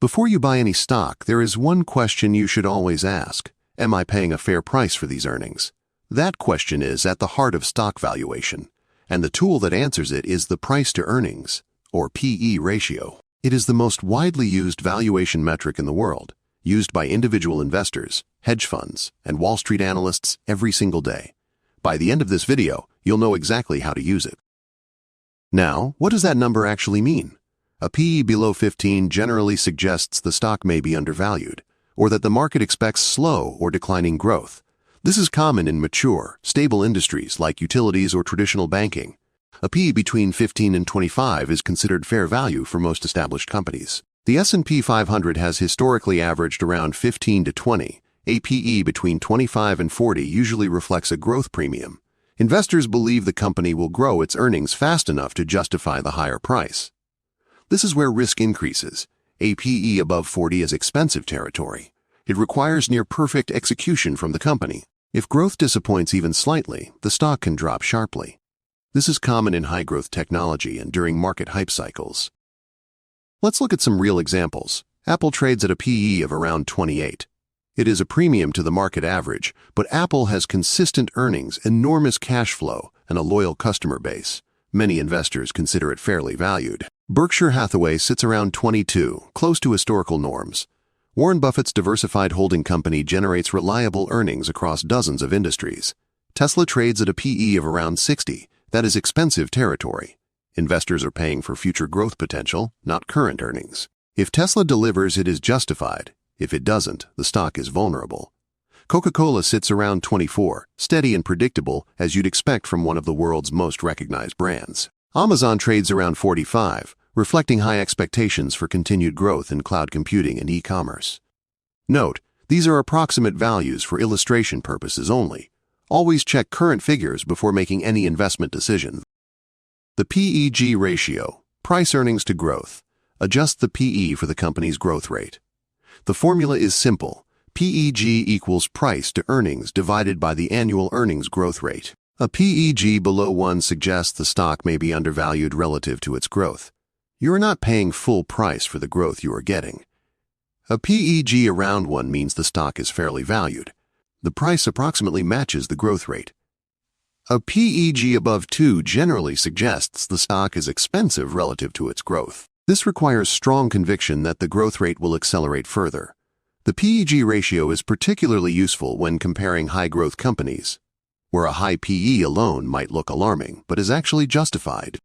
Before you buy any stock, there is one question you should always ask. Am I paying a fair price for these earnings? That question is at the heart of stock valuation, and the tool that answers it is the price to earnings, or PE ratio. It is the most widely used valuation metric in the world, used by individual investors, hedge funds, and Wall Street analysts every single day. By the end of this video, you'll know exactly how to use it. Now, what does that number actually mean? A PE below 15 generally suggests the stock may be undervalued, or that the market expects slow or declining growth. This is common in mature, stable industries like utilities or traditional banking. A PE between 15 and 25 is considered fair value for most established companies. The S&P 500 has historically averaged around 15 to 20. A PE between 25 and 40 usually reflects a growth premium. Investors believe the company will grow its earnings fast enough to justify the higher price. This is where risk increases. A PE above 40 is expensive territory. It requires near-perfect execution from the company. If growth disappoints even slightly, the stock can drop sharply. This is common in high-growth technology and during market hype cycles. Let's look at some real examples. Apple trades at a PE of around 28. It is a premium to the market average, but Apple has consistent earnings, enormous cash flow, and a loyal customer base. Many investors consider it fairly valued. Berkshire Hathaway sits around 22, close to historical norms. Warren Buffett's diversified holding company generates reliable earnings across dozens of industries. Tesla trades at a PE of around 60. That is expensive territory. Investors are paying for future growth potential, not current earnings. If Tesla delivers, it is justified. If it doesn't, the stock is vulnerable. Coca-Cola sits around 24, steady and predictable as you'd expect from one of the world's most recognized brands. Amazon trades around 45, reflecting high expectations for continued growth in cloud computing and e-commerce. Note, these are approximate values for illustration purposes only. Always check current figures before making any investment decision. The PEG ratio, price earnings to growth. Adjust the PE for the company's growth rate. The formula is simple. PEG equals price to earnings divided by the annual earnings growth rate. A PEG below 1 suggests the stock may be undervalued relative to its growth. You are not paying full price for the growth you are getting. A PEG around 1 means the stock is fairly valued. The price approximately matches the growth rate. A PEG above 2 generally suggests the stock is expensive relative to its growth. This requires strong conviction that the growth rate will accelerate further. The PEG ratio is particularly useful when comparing high-growth companies, where a high PE alone might look alarming but is actually justified.